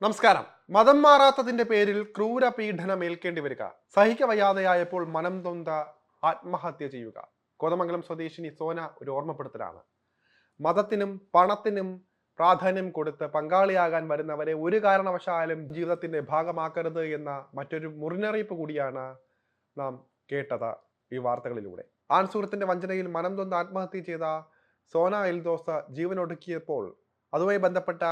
നമസ്കാരം. മതം മാറാത്തതിന്റെ പേരിൽ ക്രൂര പീഡനം ഏൽക്കേണ്ടി വരിക, സഹിക്കവയ്യാതെയായപ്പോൾ മനം നൊന്ത ആത്മഹത്യ ചെയ്യുക. കോതമംഗലം സ്വദേശിനി സോന ഒരു ഓർമ്മപ്പെടുത്തലാണ്. മതത്തിനും പണത്തിനും പ്രാധാന്യം കൊടുത്ത് പങ്കാളിയാകാൻ വരുന്നവരെ ഒരു കാരണവശാലും ജീവിതത്തിന്റെ ഭാഗമാക്കരുത് എന്ന മറ്റൊരു മുന്നറിയിപ്പ് കൂടിയാണ് നാം കേട്ടത് ഈ വാർത്തകളിലൂടെ. ആൺസുഹൃത്തിന്റെ വഞ്ചനയിൽ മനം നൊന്ത് ആത്മഹത്യ ചെയ്ത സോന എൽദോസ് ജീവനൊടുക്കിയപ്പോൾ അതുമായി ബന്ധപ്പെട്ട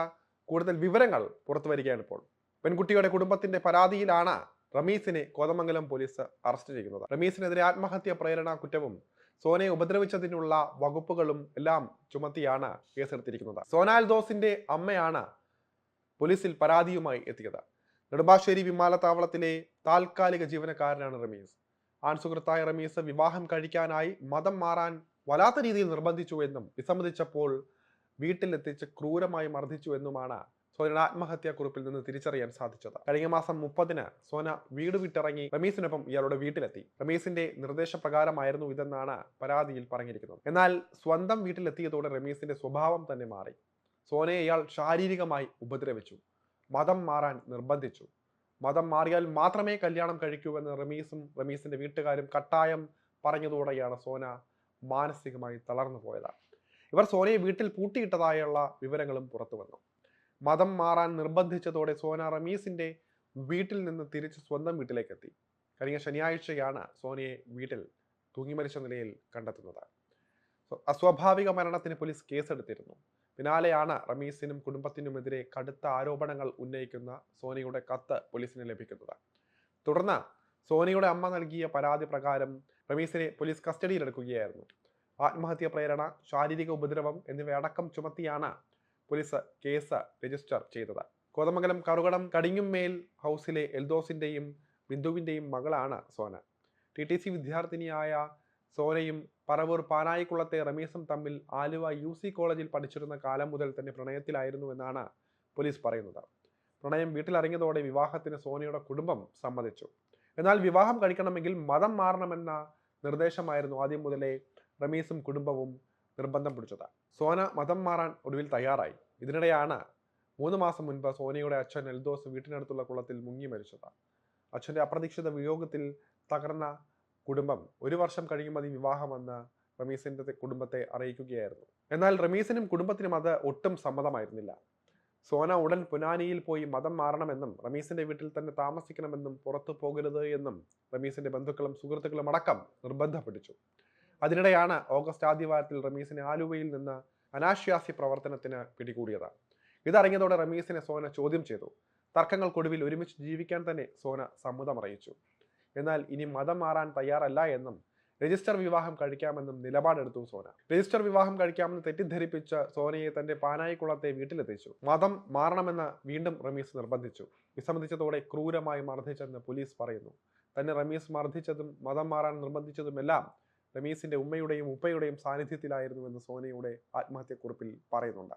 കൂടുതൽ വിവരങ്ങൾ പുറത്തു വരികയാണ് ഇപ്പോൾ. പെൺകുട്ടിയുടെ കുടുംബത്തിന്റെ പരാതിയിലാണ് റമീസിനെ കോതമംഗലം പോലീസ് അറസ്റ്റ് ചെയ്യുന്നത്. റമീസിനെതിരെ ആത്മഹത്യ പ്രേരണ കുറ്റവും സോനയെ ഉപദ്രവിച്ചതിനുള്ള വകുപ്പുകളും എല്ലാം ചുമത്തിയാണ് കേസെടുത്തിരിക്കുന്നത്. സോനാൽ ദോസിന്റെ അമ്മയാണ് പോലീസിൽ പരാതിയുമായി എത്തിയത്. നെടുമ്പാശ്ശേരി വിമാനത്താവളത്തിലെ താൽക്കാലിക ജീവനക്കാരനാണ് റമീസ്. ആൺസുഹൃത്തായ റമീസ് വിവാഹം കഴിക്കാനായി മതം മാറാൻ വല്ലാത്ത രീതിയിൽ നിർബന്ധിച്ചു എന്നും വിസമ്മതിച്ചപ്പോൾ വീട്ടിലെത്തിച്ച് ക്രൂരമായി മർദ്ദിച്ചു എന്നുമാണ് സോനയുടെ ആത്മഹത്യാക്കുറിപ്പിൽ നിന്ന് തിരിച്ചറിയാൻ സാധിച്ചത്. കഴിഞ്ഞ മാസം 30-ന് സോന വീട് വിട്ടിറങ്ങി റമീസിനൊപ്പം ഇയാളുടെ വീട്ടിലെത്തി. റമീസിന്റെ നിർദ്ദേശപ്രകാരമായിരുന്നു ഇതെന്നാണ് പരാതിയിൽ പറഞ്ഞിരിക്കുന്നത്. എന്നാൽ സ്വന്തം വീട്ടിലെത്തിയതോടെ റമീസിന്റെ സ്വഭാവം തന്നെ മാറി. സോനയെ ഇയാൾ ശാരീരികമായി ഉപദ്രവിച്ചു, മതം മാറാൻ നിർബന്ധിച്ചു. മതം മാറിയാൽ മാത്രമേ കല്യാണം കഴിക്കൂവെന്ന് റമീസിന്റെ വീട്ടുകാരും കട്ടായം പറഞ്ഞതോടെയാണ് സോന മാനസികമായി തളർന്നു പോയത്. ഇവർ സോനയെ വീട്ടിൽ പൂട്ടിയിട്ടതായുള്ള വിവരങ്ങളും പുറത്തു വന്നു. മതം മാറാൻ നിർബന്ധിച്ചതോടെ സോന റമീസിന്റെ വീട്ടിൽ നിന്ന് തിരിച്ച് സ്വന്തം വീട്ടിലേക്ക് എത്തി. കഴിഞ്ഞ ശനിയാഴ്ചയാണ് സോനയെ വീട്ടിൽ തൂങ്ങിമരിച്ച നിലയിൽ കണ്ടെത്തുന്നത്. അസ്വാഭാവിക മരണത്തിന് പോലീസ് കേസെടുത്തിരുന്നു. പിന്നാലെയാണ് റമീസിനും കുടുംബത്തിനുമെതിരെ കടുത്ത ആരോപണങ്ങൾ ഉന്നയിക്കുന്ന സോനയുടെ കത്ത് പോലീസിന് ലഭിക്കുന്നത്. തുടർന്ന് സോനയുടെ അമ്മ നൽകിയ പരാതി പ്രകാരം റമീസിനെ പോലീസ് കസ്റ്റഡിയിലെടുക്കുകയായിരുന്നു. ആത്മഹത്യ പ്രേരണ, ശാരീരിക ഉപദ്രവം എന്നിവയടക്കം ചുമത്തിയാണ് പോലീസ് കേസ് രജിസ്റ്റർ ചെയ്തത്. കോതമംഗലം കറുകടം കടിങ്ങുംമേൽ ഹൗസിലെ എൽദോസിന്റെയും ബിന്ദുവിന്റെയും മകളാണ് സോന. TTC വിദ്യാർത്ഥിനിയായ സോനയും പറവൂർ പാനായിക്കുളത്തെ റമീസും തമ്മിൽ ആലുവ UC കോളേജിൽ പഠിച്ചിരുന്ന കാലം മുതൽ തന്നെ പ്രണയത്തിലായിരുന്നു എന്നാണ് പോലീസ് പറയുന്നത്. പ്രണയം വീട്ടിലറിഞ്ഞതോടെ വിവാഹത്തിന് സോനയുടെ കുടുംബം സമ്മതിച്ചു. എന്നാൽ വിവാഹം കഴിക്കണമെങ്കിൽ മതം മാറണമെന്ന നിർദ്ദേശമായിരുന്നു ആദ്യം മുതലേ റമീസും കുടുംബവും നിർബന്ധം പിടിച്ചത്. സോന മതം മാറാൻ ഒടുവിൽ തയ്യാറായി. ഇതിനിടെയാണ് 3 മാസം മുൻപ് സോനയുടെ അച്ഛൻ എൽദോസ് വീട്ടിനടുത്തുള്ള കുളത്തിൽ മുങ്ങി മരിച്ചത്. അച്ഛന്റെ അപ്രതീക്ഷിത വിയോഗത്തിൽ തകർന്ന കുടുംബം 1 വർഷം കഴിയുമ്പോൾ വിവാഹമെന്ന് റമീസിന്റെ കുടുംബത്തെ അറിയിക്കുകയായിരുന്നു. എന്നാൽ റമീസിനും കുടുംബത്തിനും അത് ഒട്ടും സമ്മതമായിരുന്നില്ല. സോന ഉടൻ പൊന്നാനിയിൽ പോയി മതം മാറണമെന്നും റമീസിന്റെ വീട്ടിൽ തന്നെ താമസിക്കണമെന്നും പുറത്തു പോകരുത് എന്നും റമീസിന്റെ ബന്ധുക്കളും സുഹൃത്തുക്കളും അടക്കം നിർബന്ധം പിടിച്ചു. അതിനിടെയാണ് ഓഗസ്റ്റ് ആദ്യവാരത്തിൽ റമീസിനെ ആലുവയിൽ നിന്ന് അനാശാസ്യ പ്രവർത്തനത്തിന് പിടികൂടിയത്. ഇതറിഞ്ഞതോടെ റമീസിനെ സോന ചോദ്യം ചെയ്തു. തർക്കങ്ങൾക്കൊടുവിൽ ഒരുമിച്ച് ജീവിക്കാൻ തന്നെ സോന സമ്മതം അറിയിച്ചു. എന്നാൽ ഇനി മതം മാറാൻ തയ്യാറല്ല എന്നും രജിസ്റ്റർ വിവാഹം കഴിക്കാമെന്നും നിലപാടെടുത്തു സോന. രജിസ്റ്റർ വിവാഹം കഴിക്കാമെന്ന് തെറ്റിദ്ധരിപ്പിച്ച സോനയെ തന്റെ പാനായിക്കുളത്തെ വീട്ടിലെത്തിച്ചു. മതം മാറണമെന്ന് വീണ്ടും റമീസ് നിർബന്ധിച്ചു. വിസമ്മതിച്ചതോടെ ക്രൂരമായി മർദ്ദിച്ചെന്ന് പോലീസ് പറയുന്നു. തന്നെ റമീസ് മർദ്ദിച്ചതും മതം മാറാൻ നിർബന്ധിച്ചതുമെല്ലാം റമീസിന്റെ ഉമ്മയുടെയും ഉപ്പയുടെയും സാന്നിധ്യത്തിലായിരുന്നുവെന്ന് സോനയുടെ ആത്മഹത്യക്കുറിപ്പിൽ പറയുന്നുണ്ട്.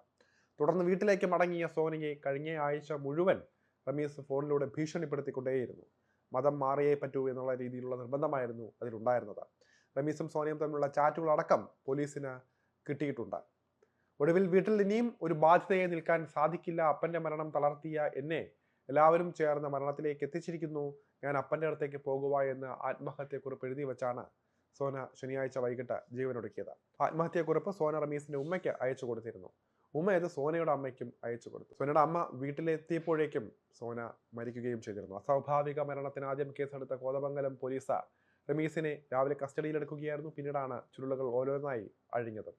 തുടർന്ന് വീട്ടിലേക്ക് മടങ്ങിയ സോനയെ കഴിഞ്ഞ ആഴ്ച മുഴുവൻ റമീസ് ഫോണിലൂടെ ഭീഷണിപ്പെടുത്തിക്കൊണ്ടേയിരുന്നു. മതം മാറിയേ പറ്റൂ എന്നുള്ള രീതിയിലുള്ള നിർബന്ധമായിരുന്നു അതിലുണ്ടായിരുന്നത്. റമീസും സോനയും തമ്മിലുള്ള ചാറ്റുകളടക്കം പോലീസിന് കിട്ടിയിട്ടുണ്ട്. ഒടുവിൽ വീട്ടിൽ ഇനിയും ഒരു ബാധ്യതയെ നിൽക്കാൻ സാധിക്കില്ല, അപ്പന്റെ മരണം തളർത്തിയ എന്നെ എല്ലാവരും ചേർന്ന് മരണത്തിലേക്ക് എത്തിച്ചിരിക്കുന്നു, ഞാൻ അപ്പന്റെ അടുത്തേക്ക് പോകുക എന്ന് ആത്മഹത്യക്കുറിപ്പ് എഴുതി വെച്ചാണ് സോന ശനിയാഴ്ച വൈകിട്ട് ജീവനൊടുക്കിയത്. ആത്മഹത്യക്കുറിപ്പ് സോന റമീസിന്റെ ഉമ്മയ്ക്ക് അയച്ചു കൊടുത്തിരുന്നു. ഉമ്മ ഇത് സോനയുടെ അമ്മയ്ക്കും അയച്ചു കൊടുത്തു. സോനയുടെ അമ്മ വീട്ടിലെത്തിയപ്പോഴേക്കും സോന മരിക്കുകയും ചെയ്തിരുന്നു. അസ്വാഭാവിക മരണത്തിന് ആദ്യം കേസെടുത്ത കോതമംഗലം പോലീസ് റമീസിനെ രാവിലെ കസ്റ്റഡിയിലെടുക്കുകയായിരുന്നു. പിന്നീടാണ് ചുരുളുകൾ ഓരോന്നായി അഴിഞ്ഞത്.